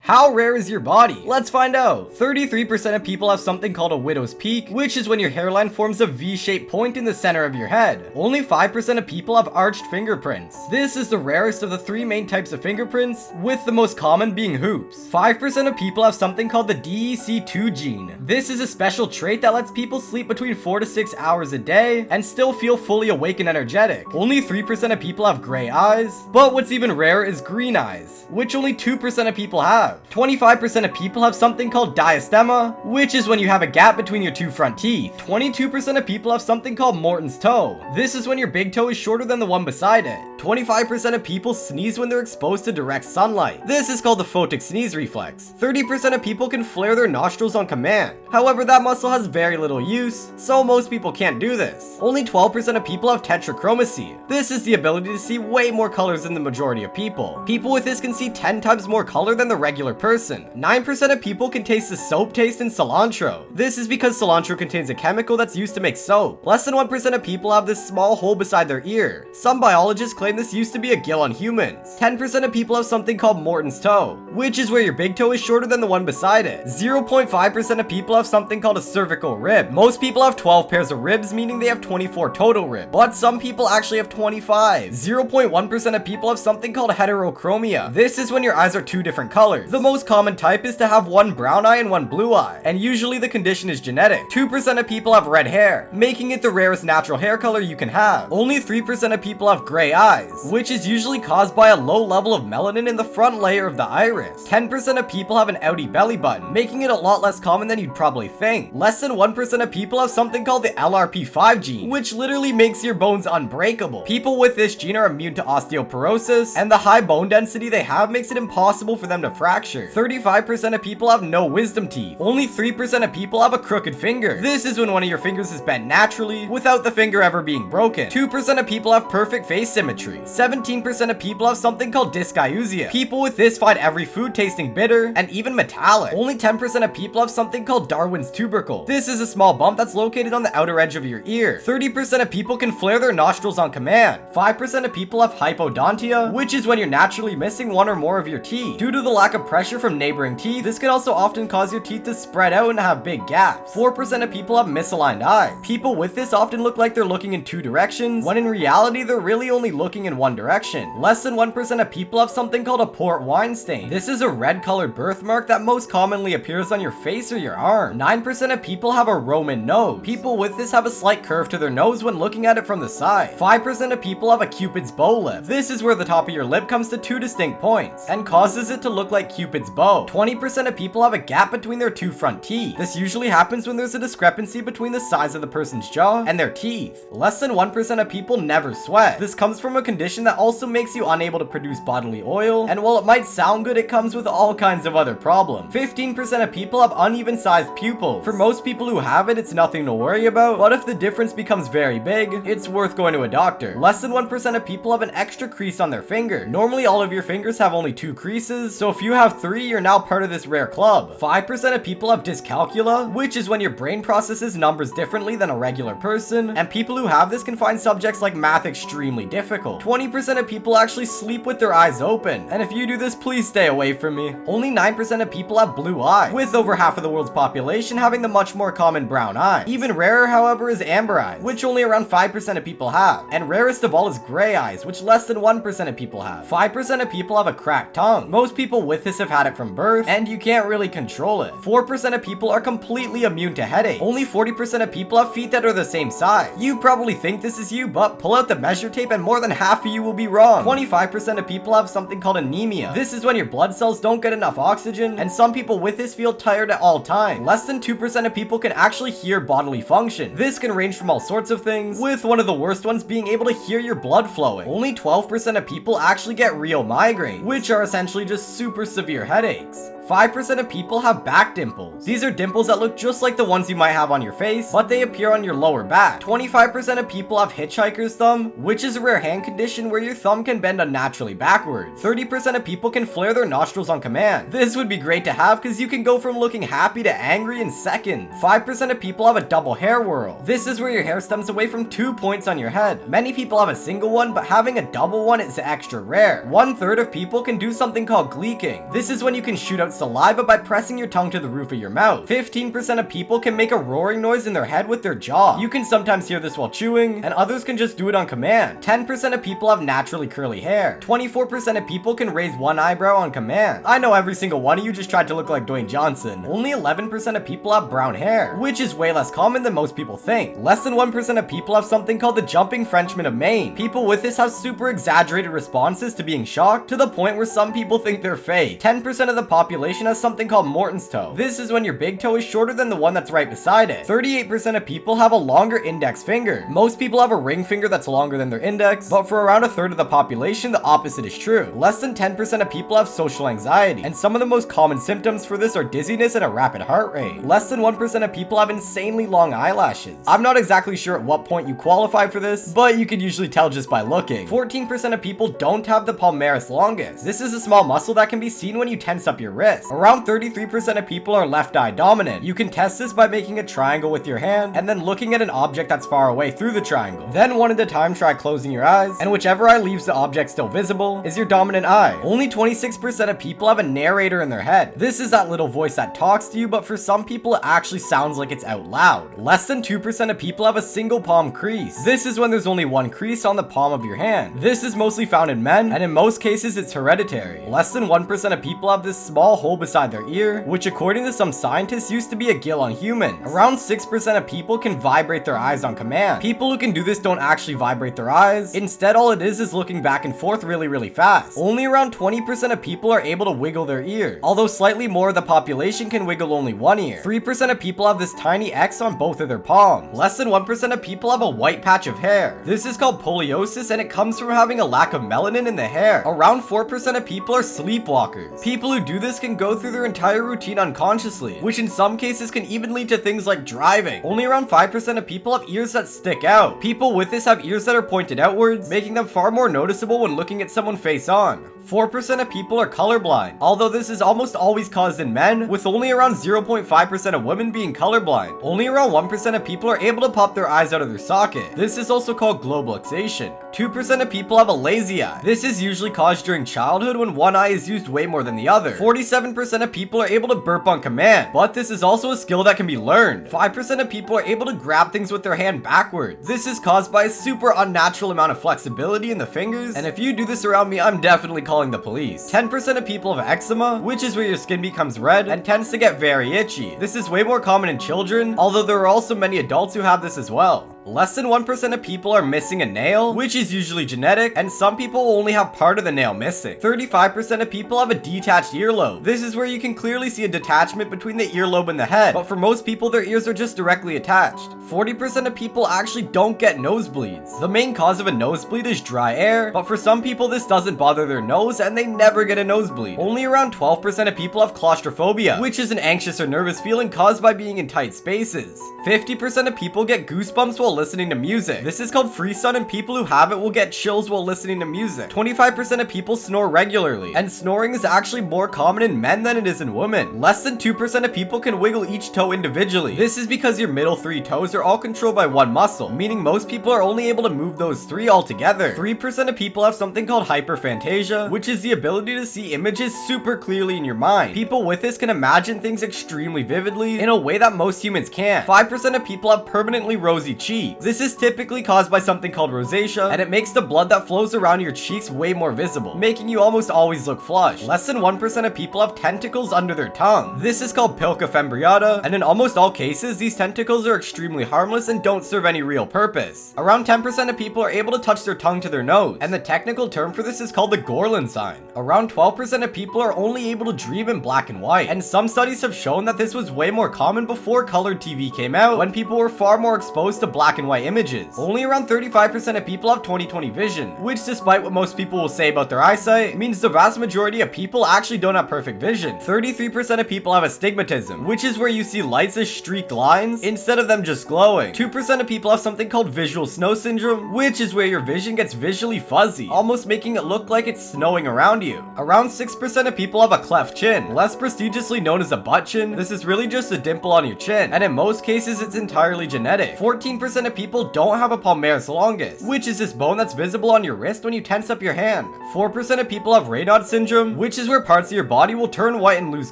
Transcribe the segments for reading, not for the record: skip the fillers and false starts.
How rare is your body? Let's find out. 33% of people have something called a widow's peak, which is when your hairline forms a V-shaped point in the center of your head. Only 5% of people have arched fingerprints. This is the rarest of the three main types of fingerprints, with the most common being hoops. 5% of people have something called the DEC2 gene. This is a special trait that lets people sleep between 4 to 6 hours a day and still feel fully awake and energetic. Only 3% of people have gray eyes, but what's even rarer is green eyes, which only 2% of people have. 25% of people have something called diastema, which is when you have a gap between your two front teeth. 22% of people have something called Morton's toe. This is when your big toe is shorter than the one beside it. 25% of people sneeze when they're exposed to direct sunlight. This is called the photic sneeze reflex. 30% of people can flare their nostrils on command. However, that muscle has very little use, so most people can't do this. Only 12% of people have tetrachromacy. This is the ability to see way more colors than the majority of people. People with this can see 10 times more color than the regular person. 9% of people can taste the soap taste in cilantro. This is because cilantro contains a chemical that's used to make soap. Less than 1% of people have this small hole beside their ear. Some biologists claim this used to be a gill on humans. 10% of people have something called Morton's toe, which is where your big toe is shorter than the one beside it. 0.5% of people have something called a cervical rib. Most people have 12 pairs of ribs, meaning they have 24 total ribs, but some people actually have 25. 0.1% of people have something called heterochromia. This is when your eyes are two different colors. The most common type is to have one brown eye and one blue eye, and usually the condition is genetic. 2% of people have red hair, making it the rarest natural hair color you can have. Only 3% of people have gray eyes, which is usually caused by a low level of melanin in the front layer of the iris. 10% of people have an outie belly button, making it a lot less common than you'd probably think. Less than 1% of people have something called the LRP5 gene, which literally makes your bones unbreakable. People with this gene are immune to osteoporosis, and the high bone density they have makes it impossible for them to fracture. 35% of people have no wisdom teeth. Only 3% of people have a crooked finger. This is when one of your fingers is bent naturally, without the finger ever being broken. 2% of people have perfect face symmetry. 17% of people have something called dysgeusia. People with this find every food tasting bitter and even metallic. Only 10% of people have something called Darwin's tubercle. This is a small bump that's located on the outer edge of your ear. 30% of people can flare their nostrils on command. 5% of people have hypodontia, which is when you're naturally missing one or more of your teeth. Due to the lack of pressure from neighboring teeth, this can also often cause your teeth to spread out and have big gaps. 4% of people have misaligned eyes. People with this often look like they're looking in two directions, when in reality they're really only looking in one direction. Less than 1% of people have something called a port wine stain. This is a red colored birthmark that most commonly appears on your face or your arm. 9% of people have a Roman nose. People with this have a slight curve to their nose when looking at it from the side. 5% of people have a Cupid's bow lip. This is where the top of your lip comes to two distinct points and causes it to look like Cupid's bow. 20% of people have a gap between their two front teeth. This usually happens when there's a discrepancy between the size of the person's jaw and their teeth. Less than 1% of people never sweat. This comes from a condition that also makes you unable to produce bodily oil, and while it might sound good, it comes with all kinds of other problems. 15% of people have uneven sized pupils. For most people who have it, it's nothing to worry about, but if the difference becomes very big, it's worth going to a doctor. Less than 1% of people have an extra crease on their finger. Normally all of your fingers have only 2 creases, so if you have 3, you're now part of this rare club. 5% of people have dyscalculia, which is when your brain processes numbers differently than a regular person, and people who have this can find subjects like math extremely difficult. 20% of people actually sleep with their eyes open, and if you do this, please stay away from me. Only 9% of people have blue eyes, with over half of the world's population having the much more common brown eye. Even rarer, however, is amber eyes, which only around 5% of people have, and rarest of all is gray eyes, which less than 1% of people have. 5% of people have a cracked tongue. Most people with this have had it from birth, and you can't really control it. 4% of people are completely immune to headaches. Only 40% of people have feet that are the same size. You probably think this is you, but pull out the measure tape and more than half of you will be wrong. 25% of people have something called anemia. This is when your blood cells don't get enough oxygen, and some people with this feel tired at all times. Less than 2% of people can actually hear bodily function. This can range from all sorts of things, with one of the worst ones being able to hear your blood flowing. Only 12% of people actually get real migraines, which are essentially just super severe headaches. 5% of people have back dimples. These are dimples that look just like the ones you might have on your face, but they appear on your lower back. 25% of people have hitchhiker's thumb, which is a rare hand condition where your thumb can bend unnaturally backwards. 30% of people can flare their nostrils on command. This would be great to have because you can go from looking happy to angry in seconds. 5% of people have a double hair whirl. This is where your hair stems away from 2 points on your head. Many people have a single one, but having a double one is extra rare. 1/3 of people can do something called gleeking. This is when you can shoot out saliva by pressing your tongue to the roof of your mouth. 15% of people can make a roaring noise in their head with their jaw. You can sometimes hear this while chewing, and others can just do it on command. 10% of people have naturally curly hair. 24% of people can raise one eyebrow on command. I know every single one of you just tried to look like Dwayne Johnson. Only 11% of people have brown hair, which is way less common than most people think. Less than 1% of people have something called the jumping Frenchman of Maine. People with this have super exaggerated responses to being shocked, to the point where some people think they're fake. 10% of the population has something called Morton's toe. This is when your big toe is shorter than the one that's right beside it. 38% of people have a longer index finger. Most people have a ring finger that's longer than their index, but for around a third of the population, the opposite is true. Less than 10% of people have social anxiety, and some of the most common symptoms for this are dizziness and a rapid heart rate. Less than 1% of people have insanely long eyelashes. I'm not exactly sure at what point you qualify for this, but you can usually tell just by looking. 14% of people don't have the palmaris longus. This is a small muscle that can be seen when you tense up your wrist. Around 33% of people are left eye dominant. You can test this by making a triangle with your hand and then looking at an object that's far away through the triangle. Then one at a time try closing your eyes, and whichever eye leaves the object still visible is your dominant eye. Only 26% of people have a narrator in their head. This is that little voice that talks to you, but for some people it actually sounds like it's out loud. Less than 2% of people have a single palm crease. This is when there's only one crease on the palm of your hand. This is mostly found in men, and in most cases it's hereditary. Less than 1% of people have this small hole beside their ear, which according to some scientists used to be a gill on humans. Around 6% of people can vibrate their eyes on command. People who can do this don't actually vibrate their eyes. Instead, all it is looking back and forth really fast. Only around 20% of people are able to wiggle their ear, although slightly more of the population can wiggle only one ear. 3% of people have this tiny X on both of their palms. Less than 1% of people have a white patch of hair. This is called poliosis, and it comes from having a lack of melanin in the hair. Around 4% of people are sleepwalkers. People who do this can go through their entire routine unconsciously, which in some cases can even lead to things like driving. Only around 5% of people have ears that stick out. People with this have ears that are pointed outwards, making them far more noticeable when looking at someone face on. 4% of people are colorblind, although this is almost always caused in men, with only around 0.5% of women being colorblind. Only around 1% of people are able to pop their eyes out of their socket. This is also called globalization. 2% of people have a lazy eye. This is usually caused during childhood when one eye is used way more than the other. 47% of people are able to burp on command, but this is also a skill that can be learned. 5% of people are able to grab things with their hand backwards. This is caused by a super unnatural amount of flexibility in the fingers, and if you do this around me, I'm definitely calling the police. 10% of people have eczema, which is where your skin becomes red and tends to get very itchy. This is way more common in children, although there are also many adults who have this as well. Less than 1% of people are missing a nail, which is usually genetic, and some people only have part of the nail missing. 35% of people have a detached earlobe. This is where you can clearly see a detachment between the earlobe and the head, but for most people their ears are just directly attached. 40% of people actually don't get nosebleeds. The main cause of a nosebleed is dry air, but for some people this doesn't bother their nose and they never get a nosebleed. Only around 12% of people have claustrophobia, which is an anxious or nervous feeling caused by being in tight spaces. 50% of people get goosebumps while listening to music. This is called frisson, and people who have it will get chills while listening to music. 25% of people snore regularly, and snoring is actually more common in men than it is in women. Less than 2% of people can wiggle each toe individually. This is because your middle three toes are all controlled by one muscle, meaning most people are only able to move those three all together. 3% of people have something called hyperphantasia, which is the ability to see images super clearly in your mind. People with this can imagine things extremely vividly in a way that most humans can't. 5% of people have permanently rosy cheeks. This is typically caused by something called rosacea, and it makes the blood that flows around your cheeks way more visible, making you almost always look flushed. Less than 1% of people have tentacles under their tongue. This is called pilca fimbriata, and in almost all cases, these tentacles are extremely harmless and don't serve any real purpose. Around 10% of people are able to touch their tongue to their nose, and the technical term for this is called the Gorlin sign. Around 12% of people are only able to dream in black and white, and some studies have shown that this was way more common before colored TV came out, when people were far more exposed to black and white images. Only around 35% of people have 20/20 vision, which despite what most people will say about their eyesight, means the vast majority of people actually don't have perfect vision. 33% of people have astigmatism, which is where you see lights as streaked lines instead of them just glowing. 2% of people have something called visual snow syndrome, which is where your vision gets visually fuzzy, almost making it look like it's snowing around you. Around 6% of people have a cleft chin, less prestigiously known as a butt chin. This is really just a dimple on your chin, and in most cases it's entirely genetic. 14% 20% of people don't have a palmaris longus, which is this bone that's visible on your wrist when you tense up your hand. 4% of people have Raynaud syndrome, which is where parts of your body will turn white and lose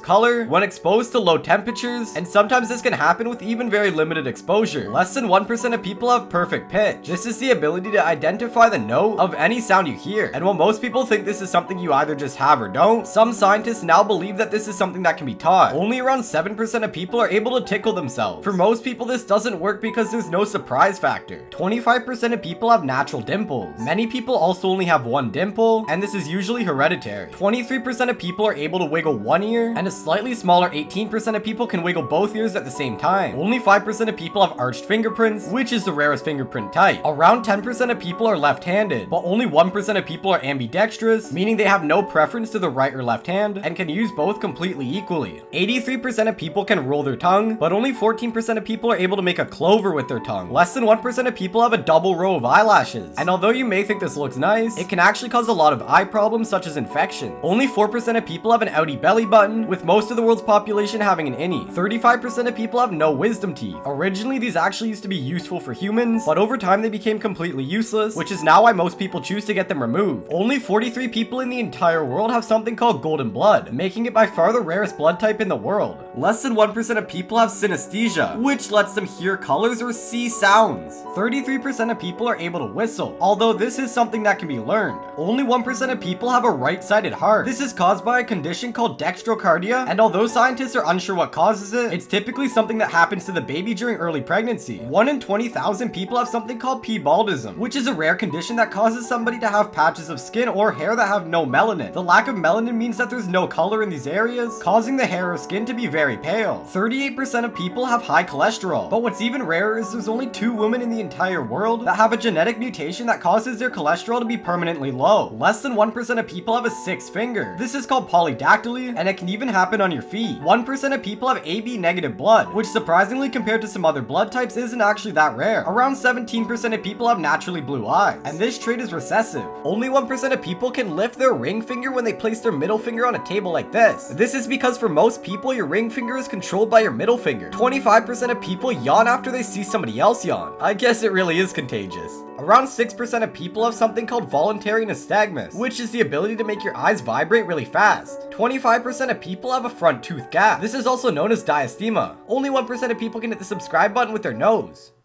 color when exposed to low temperatures, and sometimes this can happen with even very limited exposure. Less than 1% of people have perfect pitch. This is the ability to identify the note of any sound you hear, and while most people think this is something you either just have or don't, some scientists now believe that this is something that can be taught. Only around 7% of people are able to tickle themselves. For most people, this doesn't work because there's no surprise factor. 25% of people have natural dimples. Many people also only have one dimple, and this is usually hereditary. 23% of people are able to wiggle one ear, and a slightly smaller 18% of people can wiggle both ears at the same time. Only 5% of people have arched fingerprints, which is the rarest fingerprint type. Around 10% of people are left-handed, but only 1% of people are ambidextrous, meaning they have no preference to the right or left hand, and can use both completely equally. 83% of people can roll their tongue, but only 14% of people are able to make a clover with their tongue. Less than 1% of people have a double row of eyelashes, and although you may think this looks nice, it can actually cause a lot of eye problems such as infection. Only 4% of people have an outie belly button, with most of the world's population having an innie. 35% of people have no wisdom teeth. Originally, these actually used to be useful for humans, but over time they became completely useless, which is now why most people choose to get them removed. Only 43 people in the entire world have something called golden blood, making it by far the rarest blood type in the world. Less than 1% of people have synesthesia, which lets them hear colors or see sounds. 33% of people are able to whistle, although this is something that can be learned. Only 1% of people have a right-sided heart. This is caused by a condition called dextrocardia, and although scientists are unsure what causes it, it's typically something that happens to the baby during early pregnancy. 1 in 20,000 people have something called P-baldism, which is a rare condition that causes somebody to have patches of skin or hair that have no melanin. The lack of melanin means that there's no color in these areas, causing the hair or skin to be very pale. 38% of people have high cholesterol, but what's even rarer is there's only 2 women in the entire world that have a genetic mutation that causes their cholesterol to be permanently low. Less than 1% of people have a 6th finger. This is called polydactyly, and it can even happen on your feet. 1% of people have AB negative blood, which surprisingly compared to some other blood types isn't actually that rare. Around 17% of people have naturally blue eyes, and this trait is recessive. Only 1% of people can lift their ring finger when they place their middle finger on a table like this. This is because for most people, your ring finger is controlled by your middle finger. 25% of people yawn after they see somebody else yawn. I guess it really is contagious. Around 6% of people have something called voluntary nystagmus, which is the ability to make your eyes vibrate really fast. 25% of people have a front tooth gap. This is also known as diastema. Only 1% of people can hit the subscribe button with their nose.